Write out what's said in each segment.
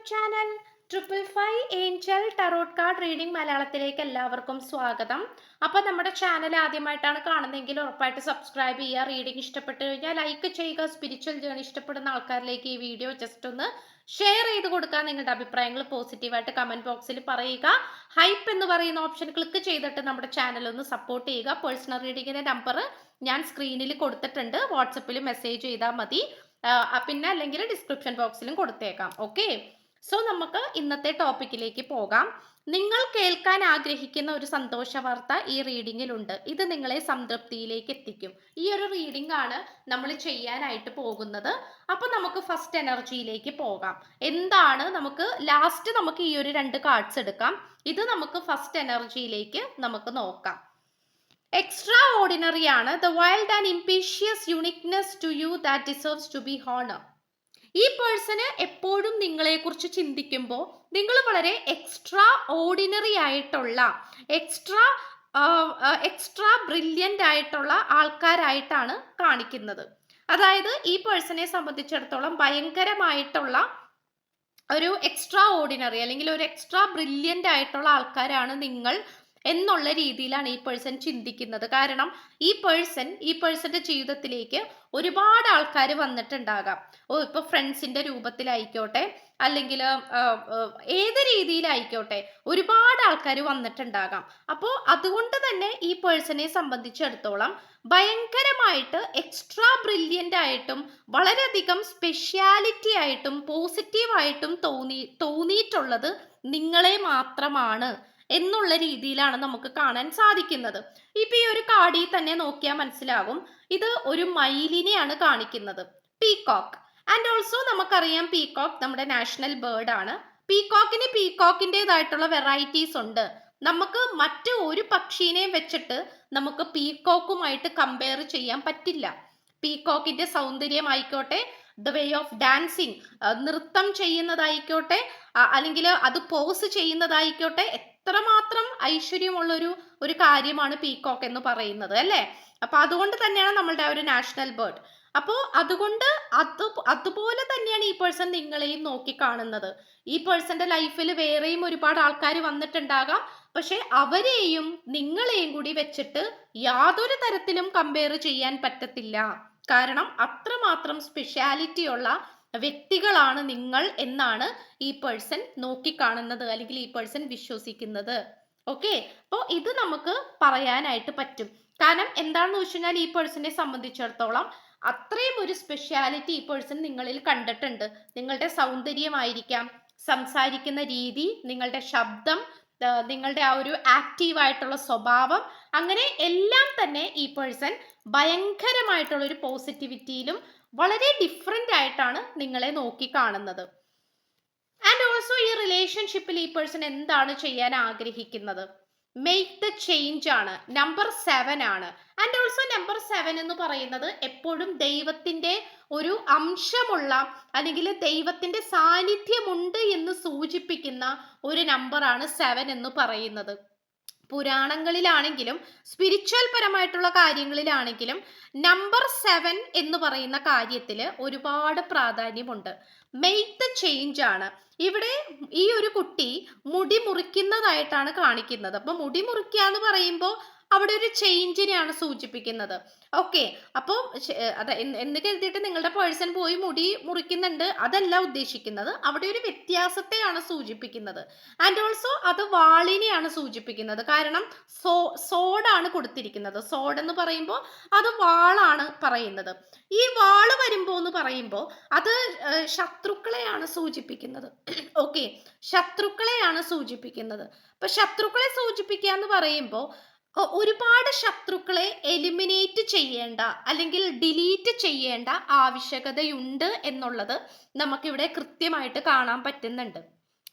Channel 555 Angel tarot card reading മലയാളത്തിലേക്ക് എല്ലാവർക്കും സ്വാഗതം. അപ്പോൾ നമ്മുടെ ചാനൽ ആദ്യമായിട്ടാണ് കാണുന്നതെങ്കിൽ ഉറപ്പായിട്ട് സബ്സ്ക്രൈബ് ചെയ്യുക. റീഡിംഗ് ഇഷ്ടപ്പെട്ടു കഴിഞ്ഞാൽ ലൈക്ക് ചെയ്യുക. സ്പിരിച്വൽ ജേണി ഇഷ്ടപ്പെടുന്ന ആൾക്കാരിലേക്ക് ഈ വീഡിയോ ജസ്റ്റ് ഒന്ന് ഷെയർ ചെയ്ത് കൊടുക്കുക. നിങ്ങളുടെ അഭിപ്രായങ്ങൾ പോസിറ്റീവായിട്ട് കമന്റ് ബോക്സിൽ പറയുക. ഹൈപ്പ് എന്ന് പറയുന്ന ഓപ്ഷൻ ക്ലിക്ക് ചെയ്തിട്ട് നമ്മുടെ ചാനൽ ഒന്ന് സപ്പോർട്ട് ചെയ്യുക. പേഴ്സണൽ റീഡിങ്ങിന്റെ നമ്പർ ഞാൻ സ്ക്രീനിൽ കൊടുത്തിട്ടുണ്ട്. വാട്സപ്പിൽ മെസ്സേജ് ചെയ്താൽ മതി. പിന്നെ അല്ലെങ്കിൽ ഡിസ്ക്രിപ്ഷൻ ബോക്സിലും കൊടുത്തേക്കാം. ഓക്കെ, സോ നമുക്ക് ഇന്നത്തെ ടോപ്പിക്കിലേക്ക് പോകാം. നിങ്ങൾ കേൾക്കാൻ ആഗ്രഹിക്കുന്ന ഒരു സന്തോഷ വാർത്ത ഈ റീഡിങ്ങിലുണ്ട്. ഇത് നിങ്ങളെ സംതൃപ്തിയിലേക്ക് എത്തിക്കും. ഈ ഒരു റീഡിംഗ് ആണ് നമ്മൾ ചെയ്യാനായിട്ട് പോകുന്നത്. അപ്പൊ നമുക്ക് ഫസ്റ്റ് എനർജിയിലേക്ക് പോകാം. എന്താണ് നമുക്ക് ഈ ഒരു 2 കാർഡ്സ് എടുക്കാം. ഇത് നമുക്ക് ഫസ്റ്റ് എനർജിയിലേക്ക് നമുക്ക് നോക്കാം. എക്സ്ട്രാ ഓർഡിനറി ആണ്. The wild and impetuous uniqueness to you that deserves to be honour. ഈ പേഴ്സണ് എപ്പോഴും നിങ്ങളെക്കുറിച്ച് ചിന്തിക്കുമ്പോൾ നിങ്ങൾ വളരെ എക്സ്ട്രാ ഓർഡിനറി ആയിട്ടുള്ള എക്സ്ട്രാ ബ്രില്യൻ്റ് ആയിട്ടുള്ള ആൾക്കാരായിട്ടാണ് കാണിക്കുന്നത്. അതായത് ഈ പേഴ്സണെ സംബന്ധിച്ചിടത്തോളം ഭയങ്കരമായിട്ടുള്ള ഒരു എക്സ്ട്രാ ഓർഡിനറി അല്ലെങ്കിൽ ഒരു എക്സ്ട്രാ ബ്രില്യൻ്റ് ആയിട്ടുള്ള ആൾക്കാരാണ് നിങ്ങൾ എന്നുള്ള രീതിയിലാണ് ഈ പേഴ്സൺ ചിന്തിക്കുന്നത്. കാരണം ഈ പേഴ്സന്റെ ജീവിതത്തിലേക്ക് ഒരുപാട് ആൾക്കാർ വന്നിട്ടുണ്ടാകാം. ഇപ്പൊ ഫ്രണ്ട്സിന്റെ രൂപത്തിലായിക്കോട്ടെ, അല്ലെങ്കിൽ ഏത് രീതിയിലായിക്കോട്ടെ ഒരുപാട് ആൾക്കാർ വന്നിട്ടുണ്ടാകാം. അപ്പോൾ അതുകൊണ്ട് തന്നെ ഈ പേഴ്സണെ സംബന്ധിച്ചിടത്തോളം ഭയങ്കരമായിട്ട് എക്സ്ട്രാ ബ്രില്യൻ്റ് ആയിട്ടും വളരെയധികം സ്പെഷ്യാലിറ്റി ആയിട്ടും പോസിറ്റീവായിട്ടും തോന്നിയിട്ടുള്ളത് നിങ്ങളെ മാത്രമാണ് എന്നുള്ള രീതിയിലാണ് നമുക്ക് കാണാൻ സാധിക്കുന്നത്. ഇപ്പൊ ഈ ഒരു കാർഡിൽ തന്നെ നോക്കിയാൽ മനസ്സിലാകും. ഇത് ഒരു മയിലിനെയാണ് കാണിക്കുന്നത്, പീകോക്ക്. ആൻഡ് ഓൾസോ നമുക്കറിയാം പീകോക്ക് നമ്മുടെ നാഷണൽ ബേർഡ് ആണ്. പീകോക്കിൻ്റെതായിട്ടുള്ള വെറൈറ്റീസ് ഉണ്ട്. നമുക്ക് മറ്റ് ഒരു പക്ഷീനെയും വെച്ചിട്ട് നമുക്ക് പീകോക്കുമായിട്ട് കമ്പയർ ചെയ്യാൻ പറ്റില്ല. പീകോക്കിന്റെ സൗന്ദര്യമായിക്കോട്ടെ, ദ വേ ഓഫ് ഡാൻസിങ്, നൃത്തം ചെയ്യുന്നതായിക്കോട്ടെ, അല്ലെങ്കിൽ അത് പോസ് ചെയ്യുന്നതായിക്കോട്ടെ, എത്രമാത്രം ഐശ്വര്യമുള്ള ഒരു കാര്യമാണ് പീകോക്ക് എന്ന് പറയുന്നത്, അല്ലേ? അപ്പൊ അതുകൊണ്ട് തന്നെയാണ് നമ്മളുടെ ആ ഒരു നാഷണൽ ബേർഡ്. അപ്പോൾ അതുകൊണ്ട് അതുപോലെ തന്നെയാണ് ഈ പേഴ്സൺ നിങ്ങളെയും നോക്കി കാണുന്നത്. ഈ പേഴ്സന്റെ ലൈഫിൽ വേറെയും ഒരുപാട് ആൾക്കാർ വന്നിട്ടുണ്ടാകാം. പക്ഷെ അവരെയും നിങ്ങളെയും കൂടി വെച്ചിട്ട് യാതൊരു തരത്തിലും കമ്പയർ ചെയ്യാൻ പറ്റത്തില്ല. കാരണം അത്രമാത്രം സ്പെഷ്യാലിറ്റി ഉള്ള വ്യക്തികളാണ് നിങ്ങൾ എന്നാണ് ഈ പേഴ്സൺ നോക്കിക്കാണുന്നത്, അല്ലെങ്കിൽ ഈ പേഴ്സൺ വിശ്വസിക്കുന്നത്. ഓക്കെ, അപ്പോൾ ഇത് നമുക്ക് പറയാനായിട്ട് പറ്റും. കാരണം എന്താണെന്ന് വെച്ച് കഴിഞ്ഞാൽ ഈ പേഴ്സണെ സംബന്ധിച്ചിടത്തോളം അത്രയും ഒരു സ്പെഷ്യാലിറ്റി ഈ പേഴ്സൺ നിങ്ങളിൽ കണ്ടിട്ടുണ്ട്. നിങ്ങളുടെ സൗന്ദര്യമായിരിക്കാം, സംസാരിക്കുന്ന രീതി, നിങ്ങളുടെ ശബ്ദം, നിങ്ങളുടെ ആ ഒരു ആക്റ്റീവായിട്ടുള്ള സ്വഭാവം, അങ്ങനെ എല്ലാം തന്നെ ഈ പേഴ്സൺ ഭയങ്കരമായിട്ടുള്ള ഒരു പോസിറ്റിവിറ്റിയിലും വളരെ ഡിഫറെൻ്റ് ആയിട്ടാണ് നിങ്ങളെ നോക്കി കാണുന്നത്. ആൻഡ് ഓൾസോ ഈ റിലേഷൻഷിപ്പിൽ ഈ പേഴ്സൺ എന്താണ് ചെയ്യാൻ ആഗ്രഹിക്കുന്നത്? മേക്ക് ദ ചേഞ്ച് ആണ്. നമ്പർ 7 ആണ്. ആൻഡ് ഓൾസോ നമ്പർ 7 എന്ന് പറയുന്നത് എപ്പോഴും ദൈവത്തിന്റെ ഒരു അംശമുള്ള അല്ലെങ്കിൽ ദൈവത്തിന്റെ സാന്നിധ്യമുണ്ട് എന്ന് സൂചിപ്പിക്കുന്ന ഒരു നമ്പറാണ് 7 എന്ന് പറയുന്നത്. പുരാണങ്ങളിലാണെങ്കിലും സ്പിരിച്വൽ പരമായിട്ടുള്ള കാര്യങ്ങളിലാണെങ്കിലും നമ്പർ 7 എന്ന് പറയുന്ന കാര്യത്തിൽ ഒരുപാട് പ്രാധാന്യമുണ്ട്. മെയ്ക്ക് ദ ചേഞ്ച് ആണ്. ഇവിടെ ഈ ഒരു കുട്ടി മുടി മുറിക്കുന്നതായിട്ടാണ് കാണിക്കുന്നത്. അപ്പൊ മുടി മുറിക്കുക എന്ന് പറയുമ്പോൾ അവിടെ ഒരു ചേഞ്ചിനെയാണ് സൂചിപ്പിക്കുന്നത്. ഓക്കെ, അപ്പോൾ എന്ന് കരുതിയിട്ട് നിങ്ങളുടെ പേഴ്സൺ പോയി മുടി മുറിക്കുന്നുണ്ട് അതല്ല ഉദ്ദേശിക്കുന്നത്. അവിടെ ഒരു വ്യത്യാസത്തെയാണ് സൂചിപ്പിക്കുന്നത്. ആൻഡ് ഓൾസോ അത് വാളിനെയാണ് സൂചിപ്പിക്കുന്നത്. കാരണം സോഡാണ് കൊടുത്തിരിക്കുന്നത്. സോഡ് എന്ന് പറയുമ്പോൾ അത് വാളാണ് പറയുന്നത്. ഈ വാള് വരുമ്പോൾ എന്ന് പറയുമ്പോൾ അത് ശത്രുക്കളെയാണ് സൂചിപ്പിക്കുന്നത്. ഓക്കെ, ശത്രുക്കളെയാണ് സൂചിപ്പിക്കുന്നത്. അപ്പൊ ശത്രുക്കളെ സൂചിപ്പിക്കുക എന്ന് പറയുമ്പോൾ ഒരുപാട് ശത്രുക്കളെ എലിമിനേറ്റ് ചെയ്യേണ്ട അല്ലെങ്കിൽ ഡിലീറ്റ് ചെയ്യേണ്ട ആവശ്യകതയുണ്ട് എന്നുള്ളത് നമുക്കിവിടെ കൃത്യമായിട്ട് കാണാൻ പറ്റുന്നുണ്ട്.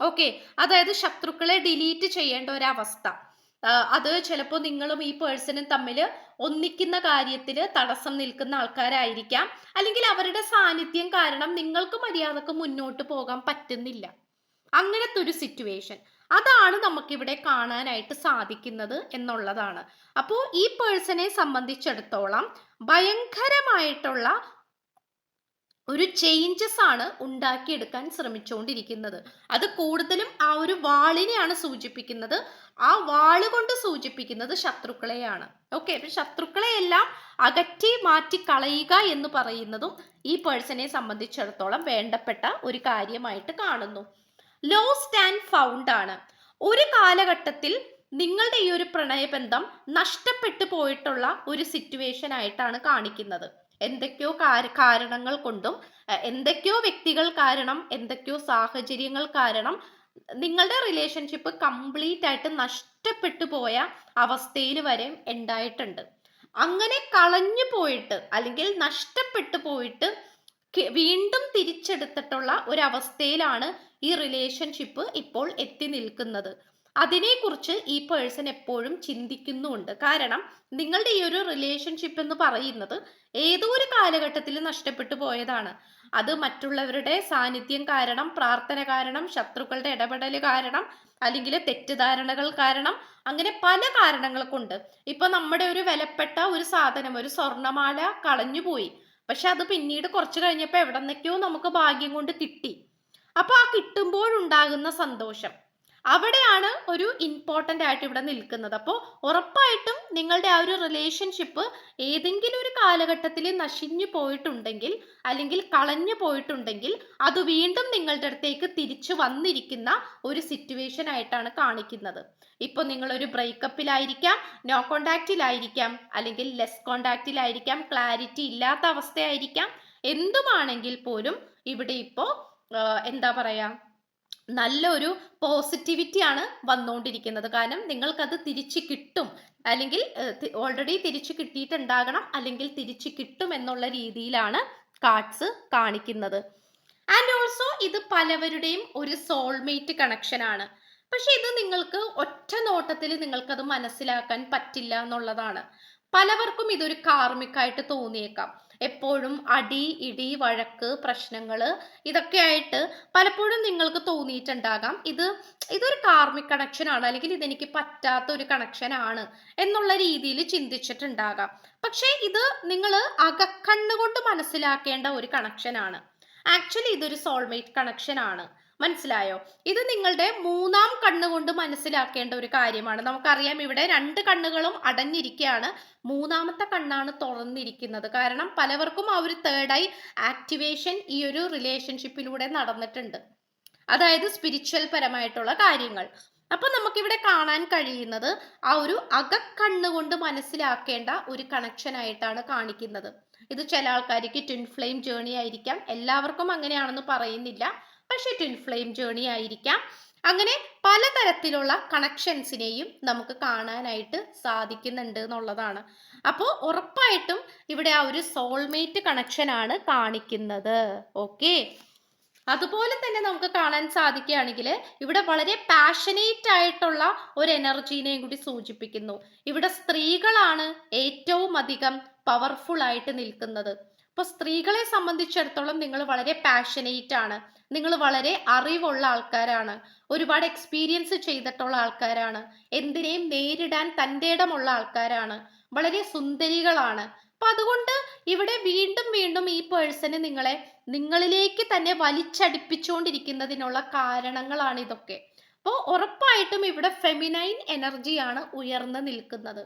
ഓക്കെ, അതായത് ശത്രുക്കളെ ഡിലീറ്റ് ചെയ്യേണ്ട ഒരവസ്ഥ, അത് ചിലപ്പോൾ നിങ്ങളും ഈ പേഴ്സണും തമ്മിൽ ഒന്നിക്കുന്ന കാര്യത്തിൽ തടസ്സം നിൽക്കുന്ന ആൾക്കാരായിരിക്കാം. അല്ലെങ്കിൽ അവരുടെ സാന്നിധ്യം കാരണം നിങ്ങൾക്ക് മര്യാദക്ക് മുന്നോട്ട് പോകാൻ പറ്റുന്നില്ല. അങ്ങനത്തെ ഒരു സിറ്റുവേഷൻ അതാണ് നമുക്കിവിടെ കാണാനായിട്ട് സാധിക്കുന്നത് എന്നുള്ളതാണ്. അപ്പോൾ ഈ പേഴ്സണെ സംബന്ധിച്ചിടത്തോളം ഭയങ്കരമായിട്ടുള്ള ഒരു ചേഞ്ചസ് ആണ് ഉണ്ടാക്കിയെടുക്കാൻ ശ്രമിച്ചുകൊണ്ടിരിക്കുന്നത്. അത് കൂടുതലും ആ ഒരു വാളിനെയാണ് സൂചിപ്പിക്കുന്നത്. ആ വാള് കൊണ്ട് സൂചിപ്പിക്കുന്നത് ശത്രുക്കളെയാണ്. ഓക്കെ, അപ്പൊ ശത്രുക്കളെ എല്ലാം അകറ്റി മാറ്റി കളയുക എന്ന് പറയുന്നതും ഈ പേഴ്സണെ സംബന്ധിച്ചിടത്തോളം വേണ്ടപ്പെട്ട ഒരു കാര്യമായിട്ട് കാണുന്നു. ലോസ്റ്റ് ആൻഡ് ഫൗണ്ട് ആണ്. ഒരു കാലഘട്ടത്തിൽ നിങ്ങളുടെ ഈ ഒരു പ്രണയബന്ധം നഷ്ടപ്പെട്ടു പോയിട്ടുള്ള ഒരു സിറ്റുവേഷൻ ആയിട്ടാണ് കാണിക്കുന്നത്. എന്തൊക്കെയോ കാരണങ്ങൾ കൊണ്ടും എന്തൊക്കെയോ വ്യക്തികൾ കാരണം, എന്തൊക്കെയോ സാഹചര്യങ്ങൾ കാരണം നിങ്ങളുടെ റിലേഷൻഷിപ്പ് കംപ്ലീറ്റ് ആയിട്ട് നഷ്ടപ്പെട്ടു പോയ അവസ്ഥയിൽ വരെ ഉണ്ടായിട്ടുണ്ട്. അങ്ങനെ കളഞ്ഞു പോയിട്ട് അല്ലെങ്കിൽ നഷ്ടപ്പെട്ടു പോയിട്ട് വീണ്ടും തിരിച്ചെടുത്തിട്ടുള്ള ഒരവസ്ഥയിലാണ് ഈ റിലേഷൻഷിപ്പ് ഇപ്പോൾ എത്തി നിൽക്കുന്നത്. അതിനെക്കുറിച്ച് ഈ പേഴ്സൺ എപ്പോഴും ചിന്തിക്കുന്നുമുണ്ട്. കാരണം നിങ്ങളുടെ ഈ ഒരു റിലേഷൻഷിപ്പ് എന്ന് പറയുന്നത് ഏതോ ഒരു കാലഘട്ടത്തിൽ നഷ്ടപ്പെട്ടു പോയതാണ്. അത് മറ്റുള്ളവരുടെ സാന്നിധ്യം കാരണം, പ്രാർത്ഥന കാരണം, ശത്രുക്കളുടെ ഇടപെടൽ കാരണം, അല്ലെങ്കിൽ തെറ്റിദ്ധാരണകൾ കാരണം, അങ്ങനെ പല കാരണങ്ങൾ കൊണ്ട്. ഇപ്പൊ നമ്മുടെ ഒരു വിലപ്പെട്ട ഒരു സാധനം, ഒരു സ്വർണമാല കളഞ്ഞുപോയി. പക്ഷെ അത് പിന്നീട് കുറച്ച് കഴിഞ്ഞപ്പോൾ എവിടെ നിന്നൊക്കെയോ നമുക്ക് ഭാഗ്യം കൊണ്ട് കിട്ടി. അപ്പൊ ആ കിട്ടുമ്പോഴുണ്ടാകുന്ന സന്തോഷം അവിടെയാണ് ഒരു ഇമ്പോർട്ടൻ്റ് ആയിട്ട് ഇവിടെ നിൽക്കുന്നത്. അപ്പോൾ ഉറപ്പായിട്ടും നിങ്ങളുടെ ആ ഒരു റിലേഷൻഷിപ്പ് ഏതെങ്കിലും ഒരു കാലഘട്ടത്തിൽ നശിഞ്ഞു പോയിട്ടുണ്ടെങ്കിൽ അല്ലെങ്കിൽ കളഞ്ഞു പോയിട്ടുണ്ടെങ്കിൽ അത് വീണ്ടും നിങ്ങളുടെ അടുത്തേക്ക് തിരിച്ചു വന്നിരിക്കുന്ന ഒരു സിറ്റുവേഷൻ ആയിട്ടാണ് കാണിക്കുന്നത്. ഇപ്പോൾ നിങ്ങളൊരു ബ്രേക്കപ്പിലായിരിക്കാം, നോ കോണ്ടാക്റ്റിലായിരിക്കാം, അല്ലെങ്കിൽ ലെസ് കോണ്ടാക്റ്റിലായിരിക്കാം, ക്ലാരിറ്റി ഇല്ലാത്ത അവസ്ഥയായിരിക്കാം. എന്തുമാണെങ്കിൽ പോലും ഇവിടെ ഇപ്പോൾ എന്താ പറയാ, നല്ലൊരു പോസിറ്റിവിറ്റിയാണ് വന്നുകൊണ്ടിരിക്കുന്നത്. കാരണം നിങ്ങൾക്കത് തിരിച്ചു കിട്ടും, അല്ലെങ്കിൽ ഓൾറെഡി തിരിച്ചു കിട്ടിയിട്ടുണ്ടാകണം, അല്ലെങ്കിൽ തിരിച്ചു കിട്ടും എന്നുള്ള രീതിയിലാണ് കാർഡ്സ് കാണിക്കുന്നത്. ആൻഡ് ഓൾസോ ഇത് പലവരുടെയും ഒരു സോൾമേറ്റ് കണക്ഷൻ ആണ്. പക്ഷെ ഇത് നിങ്ങൾക്ക് ഒറ്റ നോട്ടത്തിൽ നിങ്ങൾക്കത് മനസ്സിലാക്കാൻ പറ്റില്ല എന്നുള്ളതാണ്. പലവർക്കും ഇതൊരു കാർമികമായിട്ട് തോന്നിയേക്കാം. എപ്പോഴും അടി ഇടി വഴക്ക് പ്രശ്നങ്ങള് ഇതൊക്കെ ആയിട്ട് പലപ്പോഴും നിങ്ങൾക്ക് തോന്നിയിട്ടുണ്ടാകാം ഇതൊരു കാർമിക് കണക്ഷൻ ആണ്, അല്ലെങ്കിൽ ഇതെനിക്ക് പറ്റാത്ത ഒരു കണക്ഷൻ ആണ് എന്നുള്ള രീതിയിൽ ചിന്തിച്ചിട്ടുണ്ടാകാം. പക്ഷെ ഇത് നിങ്ങൾ അകക്കണ്ണുകൊണ്ട് മനസ്സിലാക്കേണ്ട ഒരു കണക്ഷൻ ആണ്. ആക്ച്വലി ഇതൊരു സോൾമേറ്റ് കണക്ഷൻ ആണ്. മനസ്സിലായോ? ഇത് നിങ്ങളുടെ മൂന്നാം കണ്ണുകൊണ്ട് മനസ്സിലാക്കേണ്ട ഒരു കാര്യമാണ്. നമുക്കറിയാം ഇവിടെ രണ്ട് കണ്ണുകളും അടഞ്ഞിരിക്കുകയാണ്, മൂന്നാമത്തെ കണ്ണാണ് തുറന്നിരിക്കുന്നത്. കാരണം പലവർക്കും ആ ഒരു തേർഡ് ഐ ആക്ടിവേഷൻ ഈ ഒരു റിലേഷൻഷിപ്പിലൂടെ നടന്നിട്ടുണ്ട്, അതായത് സ്പിരിച്വൽ പരമായിട്ടുള്ള കാര്യങ്ങൾ. അപ്പൊ നമുക്കിവിടെ കാണാൻ കഴിയുന്നത് ആ ഒരു അകക്കണ്ണുകൊണ്ട് മനസ്സിലാക്കേണ്ട ഒരു കണക്ഷൻ ആയിട്ടാണ് കാണിക്കുന്നത്. ഇത് ചില ആൾക്കാർക്ക് ട്വിൻ ഫ്ലെയിം ജേർണി ആയിരിക്കാം, എല്ലാവർക്കും അങ്ങനെയാണെന്ന് പറയുന്നില്ല, പക്ഷെ ട്വിൻ ഫ്ലെയിം ജേർണി ആയിരിക്കാം. അങ്ങനെ പലതരത്തിലുള്ള കണക്ഷൻസിനെയും നമുക്ക് കാണാനായിട്ട് സാധിക്കുന്നുണ്ട് എന്നുള്ളതാണ്. അപ്പോൾ ഉറപ്പായിട്ടും ഇവിടെ ആ ഒരു സോൾമേറ്റ് കണക്ഷൻ ആണ് കാണിക്കുന്നത്. ഓക്കെ, അതുപോലെ തന്നെ നമുക്ക് കാണാൻ സാധിക്കുകയാണെങ്കിൽ ഇവിടെ വളരെ പാഷനേറ്റ് ആയിട്ടുള്ള ഒരു എനർജീനെയും കൂടി സൂചിപ്പിക്കുന്നു. ഇവിടെ സ്ത്രീകളാണ് ഏറ്റവും അധികം പവർഫുൾ ആയിട്ട് നിൽക്കുന്നത്. അപ്പോൾ സ്ത്രീകളെ സംബന്ധിച്ചിടത്തോളം നിങ്ങൾ വളരെ പാഷനേറ്റ് ആണ്, നിങ്ങൾ വളരെ അറിവുള്ള ആൾക്കാരാണ്, ഒരുപാട് എക്സ്പീരിയൻസ് ചെയ്തിട്ടുള്ള ആൾക്കാരാണ്, എന്തിനേയും നേരിടാൻ തൻ്റെ ഇടമുള്ള ആൾക്കാരാണ്, വളരെ സുന്ദരികളാണ്. അപ്പൊ അതുകൊണ്ട് ഇവിടെ വീണ്ടും വീണ്ടും ഈ പേഴ്സണ് നിങ്ങളിലേക്ക് തന്നെ വലിച്ചടിപ്പിച്ചുകൊണ്ടിരിക്കുന്നതിനുള്ള കാരണങ്ങളാണ് ഇതൊക്കെ. അപ്പോൾ ഉറപ്പായിട്ടും ഇവിടെ ഫെമിനൈൻ എനർജിയാണ് ഉയർന്നു നിൽക്കുന്നത്.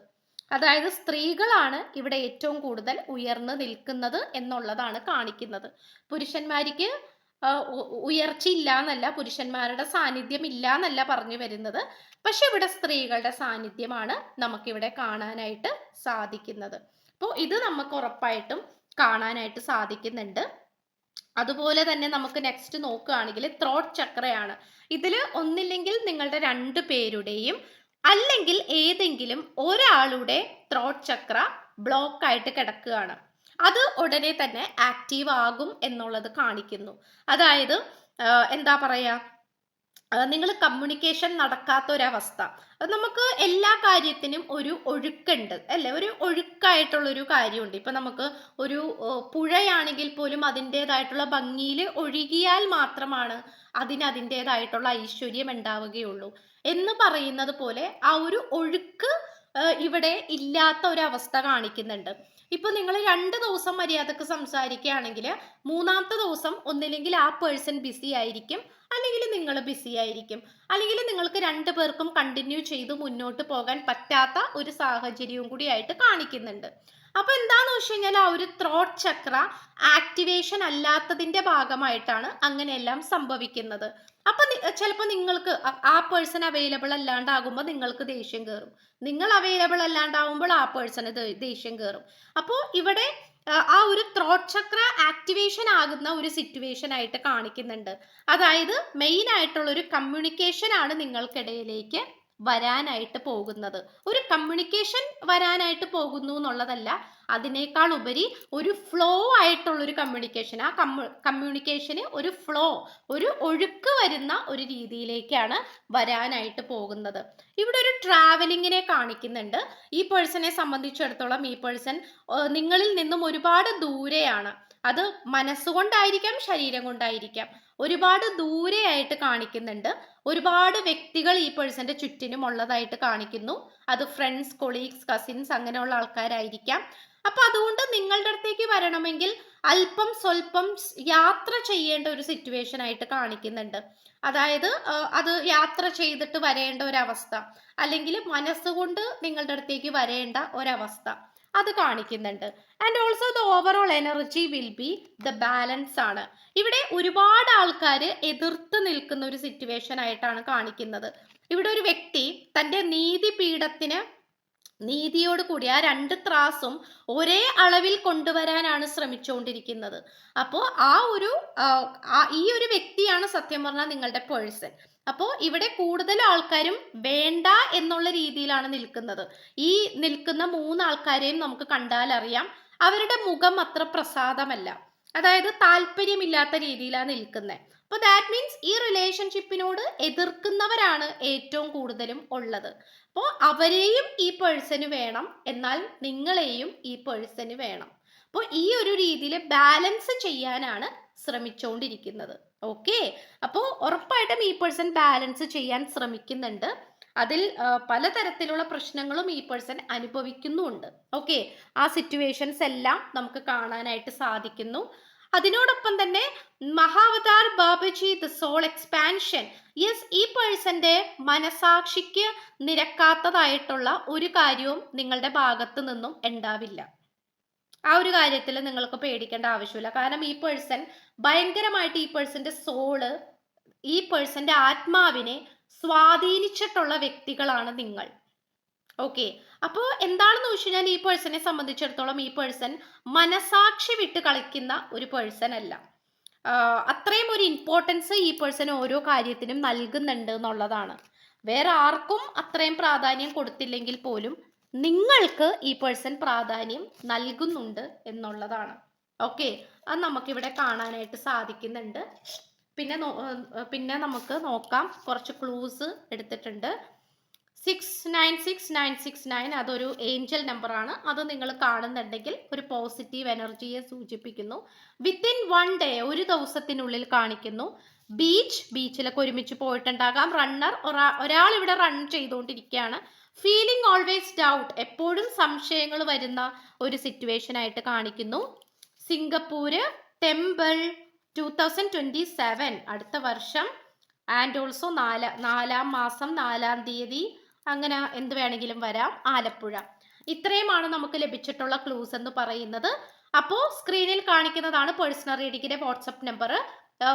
അതായത് സ്ത്രീകളാണ് ഇവിടെ ഏറ്റവും കൂടുതൽ ഉയർന്നു നിൽക്കുന്നത് എന്നുള്ളതാണ് കാണിക്കുന്നത്. പുരുഷന്മാർക്ക് ഉയർച്ച ഇല്ല എന്നല്ല, പുരുഷന്മാരുടെ സാന്നിധ്യം ഇല്ല എന്നല്ല പറഞ്ഞു വരുന്നത്. പക്ഷെ ഇവിടെ സ്ത്രീകളുടെ സാന്നിധ്യമാണ് നമുക്കിവിടെ കാണാനായിട്ട് സാധിക്കുന്നത്. അപ്പോൾ ഇത് നമുക്ക് ഉറപ്പായിട്ടും കാണാനായിട്ട് സാധിക്കുന്നുണ്ട്. അതുപോലെ തന്നെ നമുക്ക് നെക്സ്റ്റ് നോക്കുകയാണെങ്കിൽ ത്രോട്ട് ചക്രയാണ്. ഇതിൽ ഒന്നില്ലെങ്കിൽ നിങ്ങളുടെ രണ്ടു പേരുടെയും അല്ലെങ്കിൽ ഏതെങ്കിലും ഒരാളുടെ ത്രോട്ട് ചക്ര ബ്ലോക്ക് ആയിട്ട് കിടക്കുകയാണ്. അത് ഉടനെ തന്നെ ആക്റ്റീവ് ആകും എന്നുള്ളത് കാണിക്കുന്നു. അതായത് എന്താ പറയാ, നിങ്ങൾ കമ്മ്യൂണിക്കേഷൻ നടക്കാത്ത ഒരവസ്ഥ. നമുക്ക് എല്ലാ കാര്യത്തിനും ഒരു ഒഴുക്കുണ്ട് അല്ലേ, ഒരു ഒഴുക്കായിട്ടുള്ള ഒരു കാര്യമുണ്ട്. ഇപ്പൊ നമുക്ക് ഒരു പുഴയാണെങ്കിൽ പോലും അതിൻ്റെതായിട്ടുള്ള ഭംഗിയിൽ ഒഴുകിയാൽ മാത്രമാണ് അതിൻ്റെതായിട്ടുള്ള ഐശ്വര്യം ഉണ്ടാവുകയുള്ളൂ എന്ന് പറയുന്നത് പോലെ ആ ഒരു ഒഴുക്ക് ഇവിടെ ഇല്ലാത്ത ഒരു അവസ്ഥ കാണിക്കുന്നുണ്ട്. ഇപ്പൊ നിങ്ങൾ 2 ദിവസം മര്യാദക്ക് സംസാരിക്കുകയാണെങ്കിൽ മൂന്നാമത്തെ ദിവസം ഒന്നില്ലെങ്കിൽ ആ പേഴ്സൺ ബിസി ആയിരിക്കും, അല്ലെങ്കിൽ നിങ്ങൾ ബിസി ആയിരിക്കും, അല്ലെങ്കിൽ നിങ്ങൾക്ക് 2 പേർക്കും കണ്ടിന്യൂ ചെയ്ത് മുന്നോട്ട് പോകാൻ പറ്റാത്ത ഒരു സാഹചര്യവും കൂടി ആയിട്ട് കാണിക്കുന്നുണ്ട്. അപ്പൊ എന്താന്ന് വെച്ച് കഴിഞ്ഞാൽ ആ ഒരു ത്രോട്ട് ചക്ര ആക്ടിവേഷൻ അല്ലാത്തതിന്റെ ഭാഗമായിട്ടാണ് അങ്ങനെയെല്ലാം സംഭവിക്കുന്നത്. അപ്പൊ ചിലപ്പോൾ നിങ്ങൾക്ക് ആ പേഴ്സൺ അവൈലബിൾ അല്ലാണ്ടാകുമ്പോൾ നിങ്ങൾക്ക് ദേഷ്യം കയറും, നിങ്ങൾ അവൈലബിൾ അല്ലാണ്ടാവുമ്പോൾ ആ പേഴ്സണ് ദേഷ്യം കയറും. അപ്പോൾ ഇവിടെ ആ ഒരു ത്രോട്ട് ചക്ര ആക്ടിവേഷൻ ആകുന്ന ഒരു സിറ്റുവേഷൻ ആയിട്ട് കാണിക്കുന്നുണ്ട്. അതായത് മെയിൻ ആയിട്ടുള്ള ഒരു കമ്മ്യൂണിക്കേഷൻ ആണ് നിങ്ങൾക്കിടയിലേക്ക് വരാനായിട്ട് പോകുന്നത്. ഒരു കമ്മ്യൂണിക്കേഷൻ വരാനായിട്ട് പോകുന്നു എന്നുള്ളതല്ല, അതിനേക്കാൾ ഉപരി ഒരു ഫ്ലോ ആയിട്ടുള്ള ഒരു കമ്മ്യൂണിക്കേഷൻ, ആ കമ്മ്യൂണിക്കേഷന് ഒരു ഫ്ലോ, ഒരു ഒഴുക്ക് വരുന്ന ഒരു രീതിയിലേക്കാണ് വരാനായിട്ട് പോകുന്നത്. ഇവിടെ ഒരു ട്രാവലിങ്ങിനെ കാണിക്കുന്നുണ്ട്. ഈ പേഴ്സണെ സംബന്ധിച്ചിടത്തോളം ഈ പേഴ്സൺ നിങ്ങളിൽ നിന്നും ഒരുപാട് ദൂരെയാണ്. അത് മനസ്സുകൊണ്ടായിരിക്കാം, ശരീരം കൊണ്ടായിരിക്കാം, ഒരുപാട് ദൂരെയായിട്ട് കാണിക്കുന്നുണ്ട്. ഒരുപാട് വ്യക്തികൾ ഈ പേഴ്സന്റെ ചുറ്റിനും ഉള്ളതായിട്ട് കാണിക്കുന്നു. അത് ഫ്രണ്ട്സ്, കൊളീഗ്സ്, കസിൻസ് അങ്ങനെയുള്ള ആൾക്കാരായിരിക്കാം. അപ്പൊ അതുകൊണ്ട് നിങ്ങളുടെ അടുത്തേക്ക് വരണമെങ്കിൽ അല്പം സ്വല്പം യാത്ര ചെയ്യേണ്ട ഒരു സിറ്റുവേഷൻ ആയിട്ട് കാണിക്കുന്നുണ്ട്. അതായത് അത് യാത്ര ചെയ്തിട്ട് വരേണ്ട ഒരവസ്ഥ, അല്ലെങ്കിൽ മനസ്സുകൊണ്ട് നിങ്ങളുടെ അടുത്തേക്ക് വരേണ്ട ഒരവസ്ഥ അത് കാണിക്കുന്നുണ്ട്. And also the overall energy will be the balance ആണ്. ഇവിടെ ഒരുപാട് ആൾക്കാർ എതിർത്ത് നിൽക്കുന്ന ഒരു സിറ്റുവേഷൻ ആയിട്ടാണ് കാണിക്കുന്നത്. ഇവിടെ ഒരു വ്യക്തി തൻ്റെ നീതിപീഠത്തിന് നീതിയോട് കൂടി ആ 2 ത്രാസും ഒരേ അളവിൽ കൊണ്ടുവരാനാണ് ശ്രമിച്ചുകൊണ്ടിരിക്കുന്നത്. അപ്പോൾ ഈ ഒരു വ്യക്തിയാണ് സത്യം പറഞ്ഞാൽ നിങ്ങളുടെ പേഴ്സൺ. അപ്പോൾ ഇവിടെ കൂടുതൽ ആൾക്കാരും വേണ്ട എന്നുള്ള രീതിയിലാണ് നിൽക്കുന്നത്. ഈ നിൽക്കുന്ന 3 ആൾക്കാരെയും നമുക്ക് കണ്ടാൽ അറിയാം, അവരുടെ മുഖം അത്ര പ്രസാദമല്ല, അതായത് താല്പര്യമില്ലാത്ത രീതിയിലാണ് നിൽക്കുന്നത്. അപ്പോൾ ദാറ്റ് മീൻസ് ഈ റിലേഷൻഷിപ്പിനോട് എതിർക്കുന്നവരാണ് ഏറ്റവും കൂടുതലും ഉള്ളത്. അപ്പോൾ അവരെയും ഈ പേഴ്സന് വേണം, എന്നാൽ നിങ്ങളെയും ഈ പേഴ്സന് വേണം. അപ്പോൾ ഈ ഒരു രീതിയിൽ ബാലൻസ് ചെയ്യാനാണ് ശ്രമിച്ചുകൊണ്ടിരിക്കുന്നത്. ഓക്കെ, അപ്പോൾ ഉറപ്പായിട്ടും ഈ പേഴ്സൺ ബാലൻസ് ചെയ്യാൻ ശ്രമിക്കുന്നുണ്ട്. അതിൽ പലതരത്തിലുള്ള പ്രശ്നങ്ങളും ഈ പേഴ്സൺ അനുഭവിക്കുന്നുമുണ്ട്. ഓക്കെ, ആ സിറ്റുവേഷൻസ് എല്ലാം നമുക്ക് കാണാനായിട്ട് സാധിക്കുന്നു. അതിനോടൊപ്പം തന്നെ Mahavatar Babuji the soul expansion, yes, ഈ പേഴ്സന്റെ മനസാക്ഷിക്ക് നിരക്കാത്തതായിട്ടുള്ള ഒരു കാര്യവും നിങ്ങളുടെ ഭാഗത്ത് നിന്നും ഉണ്ടാവില്ല. ആ ഒരു കാര്യത്തിൽ നിങ്ങൾക്ക് പേടിക്കേണ്ട ആവശ്യമില്ല. കാരണം ഈ പേഴ്സൺ ഭയങ്കരമായിട്ട്, ഈ പേഴ്സന്റെ സോള്, ഈ പേഴ്സന്റെ ആത്മാവിനെ സ്വാധീനിച്ചിട്ടുള്ള വ്യക്തികളാണ് നിങ്ങൾ. ഓക്കെ, അപ്പോൾ എന്താണെന്ന് വെച്ച് കഴിഞ്ഞാൽ ഈ പേഴ്സണെ സംബന്ധിച്ചിടത്തോളം ഈ പേഴ്സൺ മനസാക്ഷി വിട്ട് കളിക്കുന്ന ഒരു പേഴ്സൺ അല്ല. അത്രയും ഒരു ഇമ്പോർട്ടൻസ് ഈ പേഴ്സൺ ഓരോ കാര്യത്തിനും നൽകുന്നുണ്ട് എന്നുള്ളതാണ്. വേറെ ആർക്കും അത്രയും പ്രാധാന്യം കൊടുത്തില്ലെങ്കിൽ പോലും നിങ്ങൾക്ക് ഈ പേഴ്സൺ പ്രാധാന്യം നൽകുന്നുണ്ട് എന്നുള്ളതാണ്. ഓക്കെ, അത് നമുക്കിവിടെ കാണാനായിട്ട് സാധിക്കുന്നുണ്ട്. പിന്നെ നമുക്ക് നോക്കാം, കുറച്ച് ക്ലൂസ് എടുത്തിട്ടുണ്ട്. 696969 അതൊരു ഏഞ്ചൽ നമ്പറാണ്. അത് നിങ്ങൾ കാണുന്നുണ്ടെങ്കിൽ ഒരു പോസിറ്റീവ് എനർജിയെ സൂചിപ്പിക്കുന്നു. വിത്തിൻ 1 ഡേ, ഒരു ദിവസത്തിനുള്ളിൽ കാണിക്കുന്നു. ബീച്ചിലൊക്കെ ഒരുമിച്ച് പോയിട്ടുണ്ടാകാം. റണ്ണർ, ഒരാൾ ഇവിടെ റൺ ചെയ്തുകൊണ്ടിരിക്കുകയാണ്. ഫീലിംഗ് ഓൾവേസ് ഡൗട്ട്, എപ്പോഴും സംശയങ്ങൾ വരുന്ന ഒരു സിറ്റുവേഷൻ ആയിട്ട് കാണിക്കുന്നു. സിംഗപ്പൂര്, ടെമ്പിൾ, 2027 അടുത്ത വർഷം, ആൻഡ് ഓൾസോ 4-ാം മാസം 4-ാം തീയതി, അങ്ങനെ എന്ത് വേണമെങ്കിലും വരാം. ആലപ്പുഴ. ഇത്രയുമാണ് നമുക്ക് ലഭിച്ചിട്ടുള്ള ക്ലൂസ് എന്ന് പറയുന്നത്. അപ്പോൾ സ്ക്രീനിൽ കാണിക്കുന്നതാണ് പേഴ്സണൽ റീഡിങ്ങിന്റെ വാട്സപ്പ് നമ്പർ.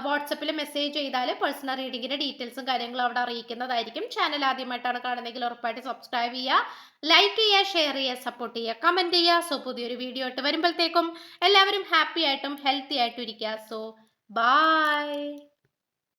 വാട്സപ്പിൽ മെസ്സേജ് ചെയ്താൽ പേഴ്സണൽ റീഡിങ്ങിന്റെ ഡീറ്റെയിൽസും കാര്യങ്ങളും അവിടെ അറിയിക്കുന്നതായിരിക്കും. ചാനൽ ആദ്യമായിട്ടാണ് കാണുന്നതെങ്കിൽ ഉറപ്പായിട്ട് സബ്സ്ക്രൈബ് ചെയ്യുക, ലൈക്ക് ചെയ്യുക, ഷെയർ ചെയ്യുക, സപ്പോർട്ട് ചെയ്യുക, കമന്റ് ചെയ്യുക. സോ പുതിയൊരു വീഡിയോ ആയിട്ട് വരുമ്പോഴത്തേക്കും എല്ലാവരും ഹാപ്പി ആയിട്ടും ഹെൽത്തി ആയിട്ടും ഇരിക്കുക. So by.